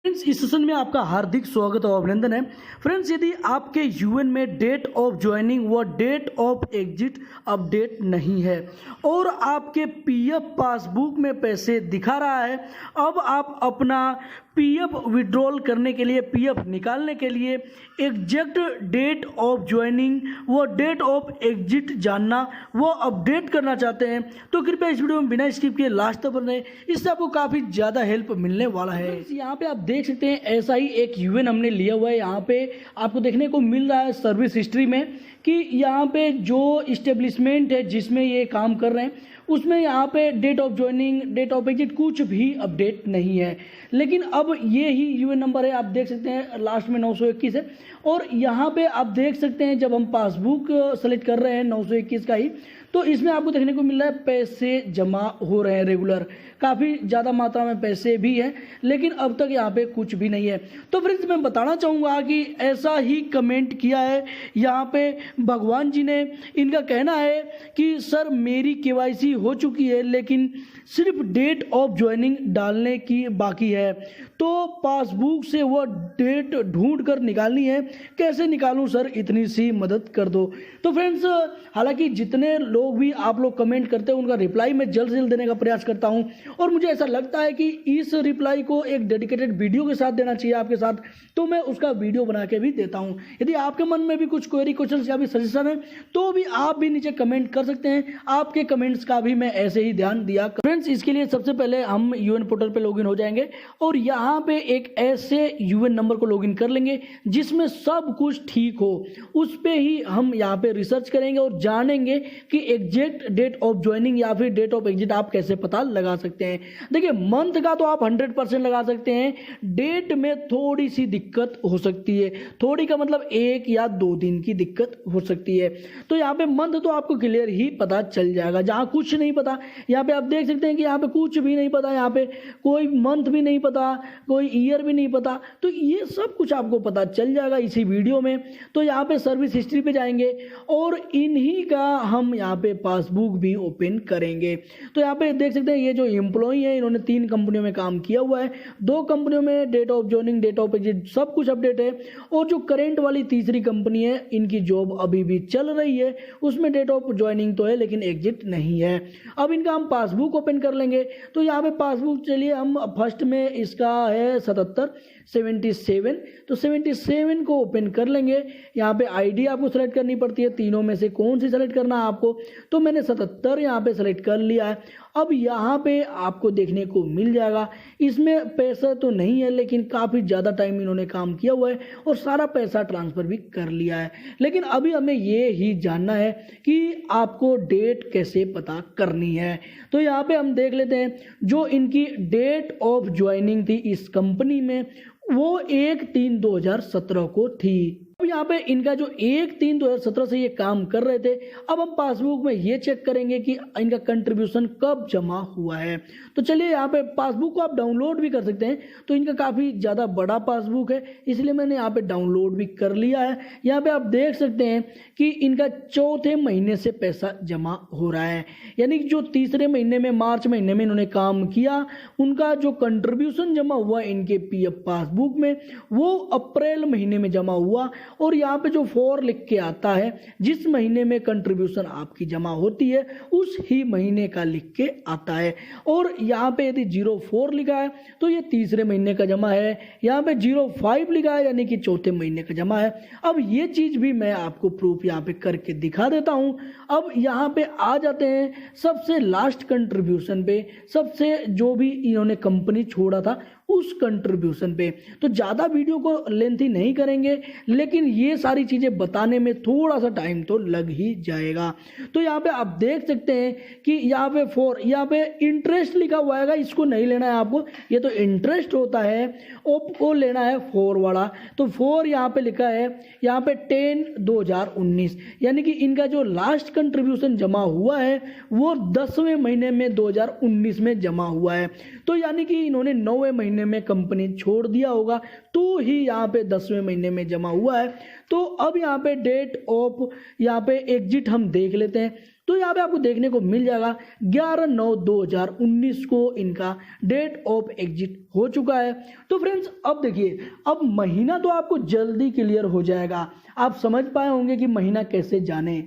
Friends, इस session में आपका हार्दिक स्वागत और अभिनंदन है। फ्रेंड्स, यदि आपके यूएन में डेट ऑफ ज्वाइनिंग व डेट ऑफ एग्जिट अपडेट नहीं है और आपके पीएफ पासबुक में पैसे दिखा रहा है, अब आप अपना पीएफ विड्रॉल करने के लिए, पीएफ निकालने के लिए एग्जैक्ट डेट ऑफ ज्वाइनिंग व डेट ऑफ एग्जिट जानना वो अपडेट करना चाहते हैं तो कृपया इस वीडियो में बिना स्किप किए लास्ट तक बने, इससे आपको काफ़ी ज़्यादा हेल्प मिलने वाला है। यहाँ पे आप देख सकते हैं ऐसा ही एक यूएन हमने लिया हुआ है। यहाँ पे आपको देखने को मिल रहा है सर्विस हिस्ट्री में कि यहाँ पे जो इस्टेब्लिशमेंट है जिसमें ये काम कर रहे हैं उसमें यहाँ पे date of joining, date of exit कुछ भी अपडेट नहीं है। लेकिन अब ये ही यूएन नंबर है, आप देख सकते हैं लास्ट में 921 है। और यहाँ पे आप देख सकते हैं जब हम पासबुक सेलेक्ट कर रहे हैं 921 का ही, तो इसमें आपको देखने को मिल रहा है पैसे जमा हो रहे हैं रेगुलर, काफ़ी ज़्यादा मात्रा में पैसे भी हैं, लेकिन अब तक यहाँ पे कुछ भी नहीं है। तो फ्रेंड्स, मैं बताना चाहूँगा कि ऐसा ही कमेंट किया है यहाँ पे भगवान जी ने। इनका कहना है कि सर मेरी केवाईसी हो चुकी है लेकिन सिर्फ डेट ऑफ ज्वाइनिंग डालने की बाकी है, तो पासबुक से वो डेट ढूंढ कर निकालनी है, कैसे निकालूं सर, इतनी सी मदद कर दो। तो फ्रेंड्स, हालांकि जितने लोग भी आप लोग कमेंट करते हैं उनका रिप्लाई मैं जल्द से जल्द देने का प्रयास करता हूं और मुझे ऐसा लगता है कि इस रिप्लाई को एक डेडिकेटेड वीडियो के साथ देना चाहिए आपके साथ, तो मैं उसका वीडियो बना के भी देता हूं। यदि आपके मन में भी कुछ क्वेरी, क्वेश्चन या भी सजेशन है तो भी आप भी नीचे कमेंट कर सकते हैं, आपके कमेंट्स का भी मैं ऐसे ही ध्यान दिया। फ्रेंड्स, इसके लिए सबसे पहले हम यूएन पोर्टल पे लॉगिन हो जाएंगे और यहाँ पे एक ऐसे यूएन नंबर को लॉगिन कर लेंगे जिसमें सब कुछ ठीक हो, उस पे ही हम यहाँ पे रिसर्च करेंगे और जानेंगे कि एग्जैक्ट डेट ऑफ ज्वाइनिंग या फिर डेट ऑफ एग्जिट आप कैसे पता लगा सकते हैं। देखिए, मंथ का तो आप 100% लगा सकते हैं, डेट में थोड़ी सी दिक्कत हो सकती है, थोड़ी का मतलब 1 या 2 दिन की दिक्कत हो सकती है। तो यहाँ पे मंथ तो आपको क्लियर ही पता चल जाएगा। जहाँ कुछ नहीं पता, यहाँ पे आप देख सकते हैं कि यहाँ पे कुछ भी नहीं पता, यहाँ पे कोई मंथ भी नहीं पता, कोई ईयर भी नहीं पता, तो ये सब कुछ आपको पता चल जाएगा इसी वीडियो में। तो यहाँ पे सर्विस हिस्ट्री पे जाएंगे और इन्हीं का हम यहाँ पे पासबुक भी ओपन करेंगे। तो यहाँ पे देख सकते हैं ये जो एम्प्लॉई है इन्होंने 3 कंपनियों में काम किया हुआ है, 2 कंपनियों में date of joining, date of exit सब कुछ अपडेट है, और जो करंट वाली तीसरी कंपनी है इनकी जॉब अभी भी चल रही है, उसमें डेट ऑफ ज्वाइनिंग तो है लेकिन एग्जिट नहीं है। अब इनका हम पासबुक ओपन कर लेंगे। तो यहाँ पे पासबुक, चलिए हम फर्स्ट में इसका है 77 तो 77 को ओपन कर लेंगे। यहाँ पे आईडी आपको सेलेक्ट करनी पड़ती है, तीनों में से कौन सी सेलेक्ट करना है आपको, तो मैंने 77 यहाँ पे सेलेक्ट कर लिया है। अब यहाँ पे आपको देखने को मिल जाएगा, इसमें पैसा तो नहीं है लेकिन काफ़ी ज़्यादा टाइम इन्होंने काम किया हुआ है और सारा पैसा ट्रांसफ़र भी कर लिया है। लेकिन अभी हमें ये ही जानना है कि आपको डेट कैसे पता करनी है। तो यहाँ पे हम देख लेते हैं जो इनकी डेट ऑफ ज्वाइनिंग थी इस कंपनी में, वो 1/3/2017 को थी। अब यहाँ पे इनका जो 1/3/2017 से ये काम कर रहे थे, अब हम पासबुक में ये चेक करेंगे कि इनका कंट्रीब्यूशन कब जमा हुआ है। तो चलिए, यहाँ पे पासबुक को आप डाउनलोड भी कर सकते हैं, तो इनका काफ़ी ज़्यादा बड़ा पासबुक है इसलिए मैंने यहाँ पे डाउनलोड भी कर लिया है। यहाँ पे आप देख सकते हैं कि इनका 4थे महीने से पैसा जमा हो रहा है, यानी कि जो तीसरे महीने में, मार्च महीने में इन्होंने काम किया, उनका जो कंट्रीब्यूशन जमा हुआ इनके पीएफ पासबुक में वो अप्रैल महीने में जमा हुआ। और यहाँ पे जो 4 लिख के आता है, जिस महीने में कंट्रीब्यूशन आपकी जमा होती है उस ही महीने का लिख के आता है। और यहाँ पे यदि 04 लिखा है तो ये तीसरे महीने का जमा है, यहाँ पे 05 लिखा है यानी कि 4थे महीने का जमा है। अब ये चीज़ भी मैं आपको प्रूफ यहाँ पे करके दिखा देता हूँ। अब यहाँ पे आ जाते हैं सबसे लास्ट कंट्रीब्यूशन पे, सबसे जो भी इन्होंने कंपनी छोड़ा था उस कंट्रीब्यूशन पे। तो ज़्यादा वीडियो को लेंथी नहीं करेंगे लेकिन ये सारी चीज़ें बताने में थोड़ा सा टाइम तो लग ही जाएगा। तो यहाँ पे आप देख सकते हैं कि यहाँ पे 4, यहाँ पे इंटरेस्ट लिखा हुआ है, इसको नहीं लेना है आपको, ये तो इंटरेस्ट होता है, आपको लेना है 4 वाला। तो 4 यहाँ पे लिखा है, यहाँ पे 10/2019 यानी कि इनका जो लास्ट कंट्रीब्यूशन जमा हुआ है वो 10वें महीने में 2019 में जमा हुआ है। तो यानी कि इन्होंने 9वें महीने में कंपनी छोड़ दिया होगा तो ही यहाँ पे 10वें महीने में जमा हुआ है। तो अब यहाँ पे डेट ऑफ, यहाँ पे एग्जिट हम देख लेते हैं। तो यहाँ पे आपको देखने को मिल जाएगा 11/9/2019 को इनका डेट ऑफ एग्जिट हो चुका है। तो फ्रेंड्स अब देखिए, अब महीना तो आपको जल्दी क्लियर हो जाएगा, आप समझ पाए होंगे कि महीना कैसे जाने।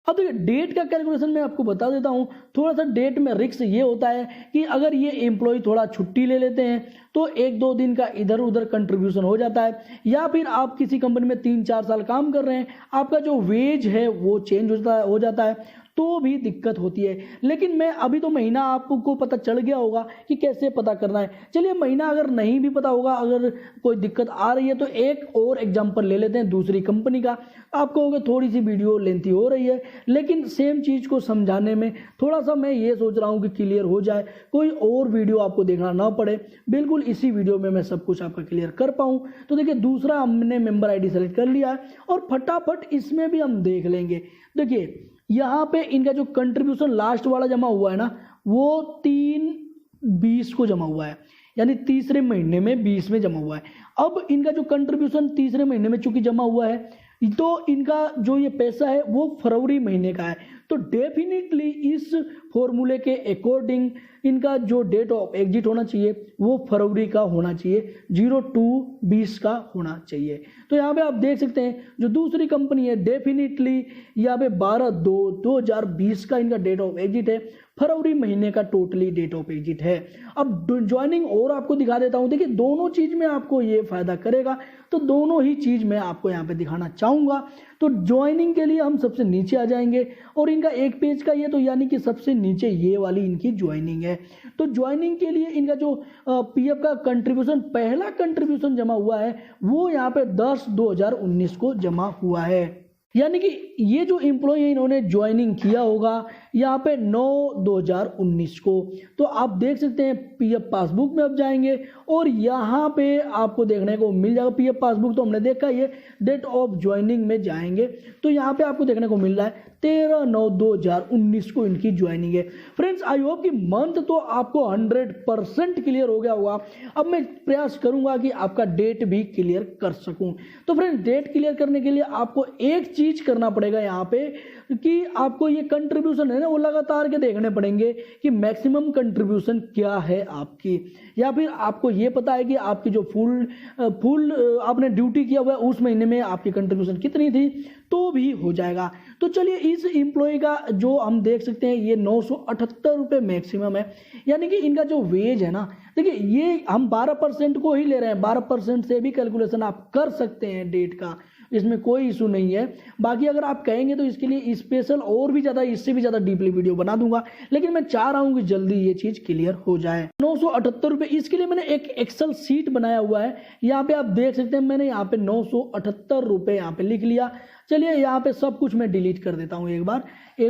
अब देखिए डेट का कैलकुलेशन मैं आपको बता देता हूँ। थोड़ा सा डेट में रिस्क ये होता है कि अगर ये एम्प्लॉय थोड़ा छुट्टी ले लेते हैं तो 1-2 दिन का इधर उधर कंट्रीब्यूशन हो जाता है, या फिर आप किसी कंपनी में 3-4 साल काम कर रहे हैं, आपका जो वेज है वो चेंज हो जाता है तो भी दिक्कत होती है। लेकिन मैं अभी तो महीना आपको पता चल गया होगा कि कैसे पता करना है। चलिए महीना अगर नहीं भी पता होगा, अगर कोई दिक्कत आ रही है तो एक और एग्जांपल ले लेते हैं दूसरी कंपनी का। आप कहोगे थोड़ी सी वीडियो लेंथी हो रही है, लेकिन सेम चीज़ को समझाने में थोड़ा सा मैं ये सोच रहा हूँ कि क्लियर हो जाए, कोई और वीडियो आपको देखना ना पड़े, बिल्कुल इसी वीडियो में मैं सब कुछ आपका क्लियर कर पाऊँ। तो देखिए दूसरा हमने मेंबर ID सेलेक्ट कर लिया है और फटाफट इसमें भी हम देख लेंगे। देखिए यहाँ पे इनका जो कंट्रीब्यूशन लास्ट वाला जमा हुआ है ना, वो 3/20 को जमा हुआ है, यानी तीसरे महीने में 20 में जमा हुआ है। अब इनका जो कंट्रीब्यूशन तीसरे महीने में चूंकि जमा हुआ है तो इनका जो ये पैसा है वो फरवरी महीने का है। तो डेफिनेटली इस फॉर्मूले के अकॉर्डिंग इनका जो डेट ऑफ एग्जिट होना चाहिए वो फरवरी का होना चाहिए, 02/20 का होना चाहिए। तो यहाँ पे आप देख सकते हैं जो दूसरी कंपनी है डेफिनेटली यहाँ पे 12/2/2020 का इनका डेट ऑफ एग्जिट है, फरवरी महीने का टोटली डेट ऑफ एग्जिट है। अब ज्वाइनिंग और आपको दिखा देता हूँ। देखिए दोनों चीज में आपको ये फायदा करेगा, तो दोनों ही चीज मैं आपको यहाँ पे दिखाना चाहूंगा। तो ज्वाइनिंग के लिए हम सबसे नीचे आ जाएंगे और इनका एक पेज का ये, तो यानी कि सबसे नीचे ये वाली इनकी ज्वाइनिंग है। तो ज्वाइनिंग के लिए इनका जो पीएफ का कंट्रीब्यूशन, पहला कंट्रीब्यूशन जमा हुआ है वो यहाँ पे 10/2019 को जमा हुआ है, यानी कि ये जो एम्प्लॉय है इन्होंने ज्वाइनिंग किया होगा यहाँ पे 9/2019 को। तो आप देख सकते हैं पीएफ पासबुक में अब जाएंगे और यहाँ पे आपको देखने को मिल जाएगा, पीएफ पासबुक तो हमने देखा, ये डेट ऑफ ज्वाइनिंग में जाएंगे तो यहाँ पे आपको देखने को मिल रहा है 13/9/2019 को इनकी ज्वाइनिंग है। फ्रेंड्स आई होप कि मंथ तो आपको 100% क्लियर हो गया होगा। अब मैं प्रयास करूंगा कि आपका डेट भी क्लियर कर सकूं। तो फ्रेंड्स डेट क्लियर करने के लिए आपको एक चीज करना पड़ेगा यहाँ पे कि आपको ये कंट्रीब्यूशन है ना वो लगातार के देखने पड़ेंगे कि मैक्सिमम कंट्रीब्यूशन क्या है आपकी, या फिर आपको ये पता है कि आपकी जो फुल आपने ड्यूटी किया हुआ है उस महीने में आपकी कंट्रीब्यूशन कितनी थी, तो भी हो जाएगा। तो चलिए इस एम्प्लॉय का जो हम देख सकते हैं ये 978 रुपये मैक्सिमम है, यानी कि इनका जो वेज है ना, देखिए ये हम 12% को ही ले रहे हैं, 12% से भी कैलकुलेशन आप कर सकते हैं डेट का, इसमें कोई इशू नहीं है। बाकी अगर आप कहेंगे तो इसके लिए स्पेशल और भी ज़्यादा, इससे भी ज़्यादा डीपली वीडियो बना दूंगा, लेकिन मैं चाह रहा हूँ कि जल्दी ये चीज़ क्लियर हो जाए। 978 रुपये, इसके लिए मैंने एक एक्सेल शीट बनाया हुआ है, यहाँ पे आप देख सकते हैं मैंने यहाँ पे 978 रुपये यहाँ पे लिख लिया। चलिए यहाँ पे सब कुछ मैं डिलीट कर देता हूँ एक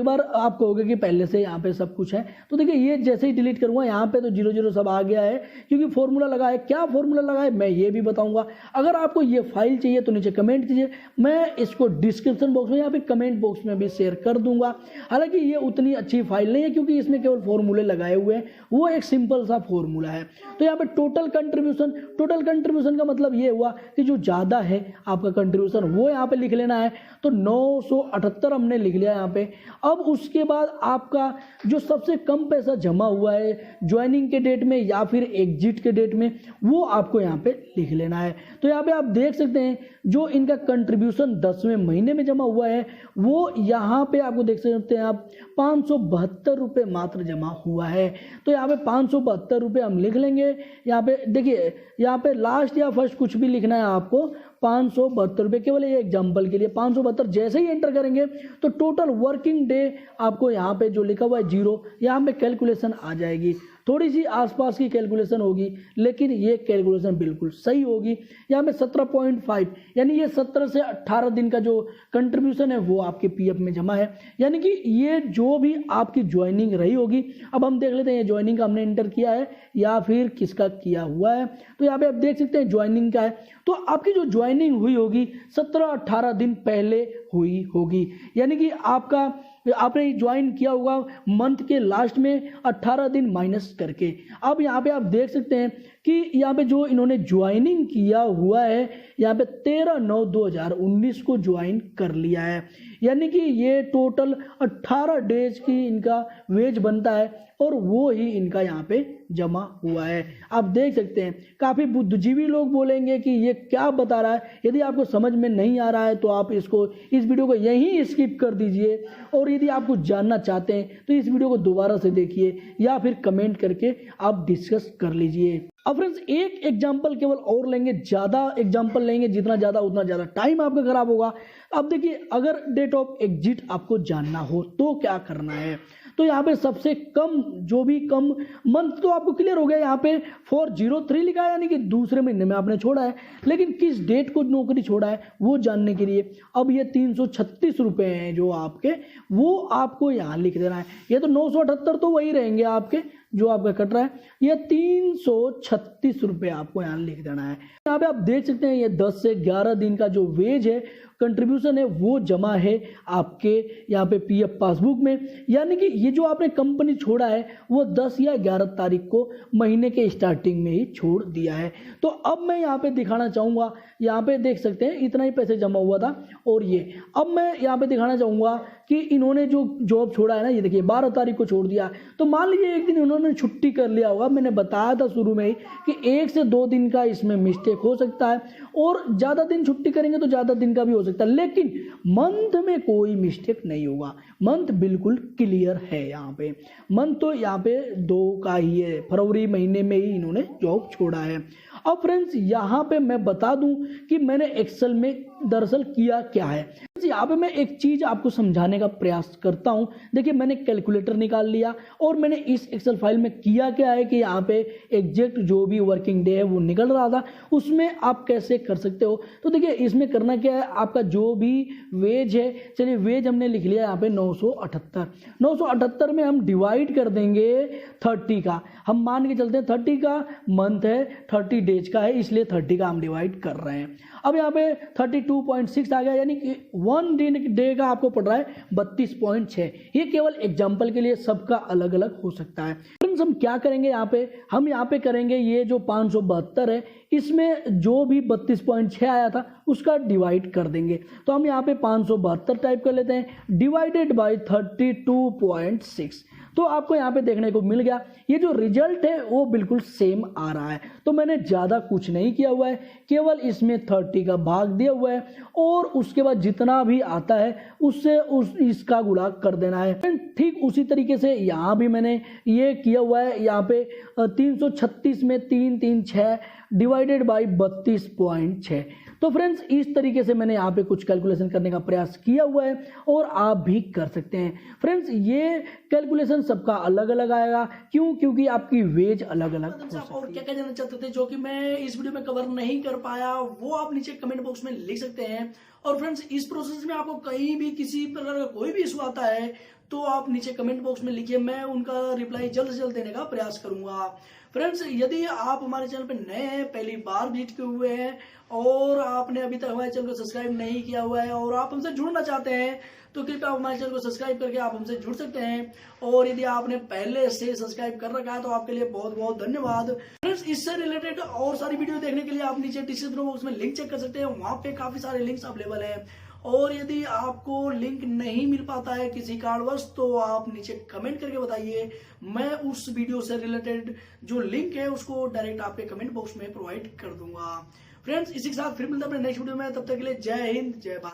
बार आप कहोगे कि पहले से यहाँ पे सब कुछ है, तो देखिए ये जैसे ही डिलीट करूँगा यहाँ पे तो 00 सब आ गया है, क्योंकि फॉर्मूला लगा है। क्या फॉर्मूला लगा है मैं ये भी बताऊँगा। अगर आपको ये फाइल चाहिए तो नीचे कमेंट कीजिए, मैं इसको डिस्क्रिप्शन बॉक्स में या फिर कमेंट बॉक्स में भी शेयर कर दूंगा। हालांकि ये उतनी अच्छी फाइल नहीं है क्योंकि इसमें केवल फॉर्मूले लगाए हुए हैं, वो एक सिंपल सा फॉर्मूला है। तो यहाँ पे टोटल कंट्रीब्यूशन का मतलब ये हुआ कि जो ज़्यादा है आपका कंट्रीब्यूशन वो यहाँ पे लिख लेना है। तो 978 हमने लिख लिया यहाँ पे। अब उसके बाद आपका जो सबसे कम पैसा जमा हुआ है ज्वाइनिंग के डेट में या फिर एग्जिट के डेट में, वो आपको यहाँ पे लिख लेना है। तो यहाँ पे आप देख सकते हैं जो इनका कंट्रीब्यूशन 10वें महीने में जमा हुआ है वो यहाँ पे आपको देख सकते हैं आप 572 रुपये मात्र जमा हुआ है। तो यहाँ पे 572 रुपये हम लिख लेंगे। यहाँ पे देखिए, यहाँ पे लास्ट या फर्स्ट कुछ भी लिखना है आपको, 572 रुपये, केवल ये एग्जाम्पल के लिए 572 जैसे ही एंटर करेंगे तो टोटल वर्किंग डे आपको यहाँ पे जो लिखा हुआ है 0, यहाँ पे कैलकुलेशन आ जाएगी। थोड़ी सी आसपास की कैलकुलेशन होगी लेकिन ये कैलकुलेशन बिल्कुल सही होगी। यहाँ पे 17.5 यानी ये 17 से 18 दिन का जो कंट्रीब्यूशन है वो आपके पीएफ में जमा है, यानी कि ये जो भी आपकी ज्वाइनिंग रही होगी। अब हम देख लेते हैं ये ज्वाइनिंग का हमने एंटर किया है या फिर किसका किया हुआ है। तो यहाँ पे आप देख सकते हैं ज्वाइनिंग का है, तो आपकी जो ज्वाइनिंग हुई होगी 17-18 दिन पहले हुई होगी, यानी कि आपने ज्वाइन किया होगा मंथ के लास्ट में 18 दिन माइनस करके। अब यहाँ पे आप देख सकते हैं कि यहाँ पे जो इन्होंने ज्वाइनिंग किया हुआ है यहाँ पे 13/9/2019 को ज्वाइन कर लिया है, यानी कि ये टोटल 18 डेज की इनका वेज बनता है और वो ही इनका यहाँ पे जमा हुआ है। आप देख सकते हैं काफ़ी बुद्धिजीवी लोग बोलेंगे कि ये क्या बता रहा है। यदि आपको समझ में नहीं आ रहा है तो आप इस वीडियो को यहीं स्किप कर दीजिए, और यदि आप कुछ जानना चाहते हैं तो इस वीडियो को दोबारा से देखिए या फिर कमेंट करके आप डिस्कस कर लीजिए। अब फ्रेंड्स एक एग्जाम्पल केवल और लेंगे, ज़्यादा एग्जाम्पल लेंगे जितना ज़्यादा उतना ज़्यादा टाइम आपका खराब होगा। अब देखिए अगर डेट ऑफ एग्जिट आपको जानना हो तो क्या करना है, तो यहाँ पे सबसे कम जो भी कम मंथ तो आपको क्लियर हो गया, यहाँ पे 403 लिखा है यानी कि दूसरे महीने में आपने छोड़ा है, लेकिन किस डेट को नौकरी छोड़ा है वो जानने के लिए अब ये 336 रुपये हैं जो आपके, वो आपको यहाँ लिख देना है। ये तो 978 तो वही रहेंगे आपके जो आपका कट रहा है, ये 336 रुपये आपको यहाँ लिख देना है। यहाँ पे आप देख सकते हैं ये 10 से 11 दिन का जो वेज है कंट्रीब्यूशन है वो जमा है आपके यहाँ पे पीएफ पासबुक में, यानी कि ये जो आपने कंपनी छोड़ा है वो 10 या 11 तारीख को महीने के स्टार्टिंग में ही छोड़ दिया है। तो अब मैं यहाँ पे दिखाना चाहूँगा, यहाँ पे देख सकते हैं इतना ही पैसे जमा हुआ था, और ये अब मैं यहाँ पे दिखाना चाहूँगा कि इन्होंने जो जॉब छोड़ा है ना, ये देखिए 12 तारीख को छोड़ दिया। तो मान लीजिए एक दिन इन्होंने छुट्टी कर लिया होगा, मैंने बताया था शुरू में ही कि 1 से 2 दिन का इसमें मिस्टेक हो सकता है, और ज़्यादा दिन छुट्टी करेंगे तो ज़्यादा दिन का भी हो सकता है, लेकिन मंथ में कोई मिस्टेक नहीं होगा। मंथ बिल्कुल क्लियर है, यहाँ पे मंथ तो यहाँ पे 2 का ही है, फरवरी महीने में ही इन्होंने जॉब छोड़ा है। अब फ्रेंड्स यहाँ पे मैं बता दूं कि मैंने एक्सेल में दरअसल किया क्या है। यहाँ पे मैं एक चीज आपको समझाने का प्रयास करता हूँ। देखिए मैंने कैलकुलेटर निकाल लिया और मैंने इस एक्सेल फाइल में किया क्या है कि यहाँ पे एग्जैक्ट जो भी वर्किंग डे है वो निकल रहा था, उसमें आप कैसे कर सकते हो। तो देखिए इसमें करना क्या है, आपका जो भी वेज है, चलिए वेज हमने लिख लिया यहाँ पे 978 में हम डिवाइड कर देंगे 30 का, हम मान के चलते हैं 30 का मंथ है, 30 डेज का है, इसलिए 30 का हम डिवाइड कर रहे हैं। अब यहाँ पे 32.6 आ गया, यानी कि 1 डे का आपको पड़ रहा है 32.6। ये केवल एग्जाम्पल के लिए, सबका अलग अलग हो सकता है। फ्रेंड्स हम क्या करेंगे यहाँ पे, हम यहाँ पे करेंगे ये जो 572 है इसमें जो भी 32.6 आया था उसका डिवाइड कर देंगे। तो हम यहाँ पे 572 टाइप कर लेते हैं डिवाइडेड बाई 32.6, तो आपको यहाँ पे देखने को मिल गया ये जो रिजल्ट है वो बिल्कुल सेम आ रहा है। तो मैंने ज़्यादा कुछ नहीं किया हुआ है, केवल इसमें 30 का भाग दिया हुआ है और उसके बाद जितना भी आता है उससे इसका गुणा कर देना है। ठीक उसी तरीके से यहाँ भी मैंने ये किया हुआ है, यहाँ पे 336 में 336 डिवाइडेड बाई 32.6। तो फ्रेंड्स इस तरीके से मैंने यहाँ पे कुछ कैलकुलेशन करने का प्रयास किया हुआ है और आप भी कर सकते हैं। फ्रेंड्स ये कैलकुलेशन सबका अलग अलग आएगा, क्यों, क्योंकि आपकी वेज अलग अलग हो सकती है। और क्या क्या जानना चाहते थे जो कि मैं इस वीडियो में कवर नहीं कर पाया वो आप नीचे कमेंट बॉक्स में लिख सकते हैं। और फ्रेंड्स इस प्रोसेस में आपको कहीं भी किसी प्रकार का कोई भी इशू आता है तो आप नीचे कमेंट बॉक्स में लिखिए, मैं उनका रिप्लाई जल्द से जल्द देने का प्रयास करूंगा। फ्रेंड्स यदि आप हमारे चैनल पर नए हैं, पहली बार विजिट किए हुए हैं और आपने अभी तक हमारे चैनल को सब्सक्राइब नहीं किया हुआ है और आप हमसे जुड़ना चाहते हैं तो कृपया हमारे चैनल को सब्सक्राइब करके आप हमसे जुड़ सकते हैं। और यदि आपने पहले से सब्सक्राइब कर रखा है तो आपके लिए बहुत बहुत धन्यवाद। फ्रेंड्स इससे रिलेटेड और सारी वीडियो देखने के लिए आप नीचे डिस्क्रिप्शन बॉक्स में लिंक चेक कर सकते हैं, वहां पे काफी सारे लिंक्स अवेलेबल हैं। और यदि आपको लिंक नहीं मिल पाता है किसी कारणवश तो आप नीचे कमेंट करके बताइए, मैं उस वीडियो से रिलेटेड जो लिंक है उसको डायरेक्ट आपके कमेंट बॉक्स में प्रोवाइड कर दूंगा। फ्रेंड्स इसी के साथ फिर मिलता है अपने नेक्स्ट वीडियो में, तब तक के लिए जय हिंद जय भारत।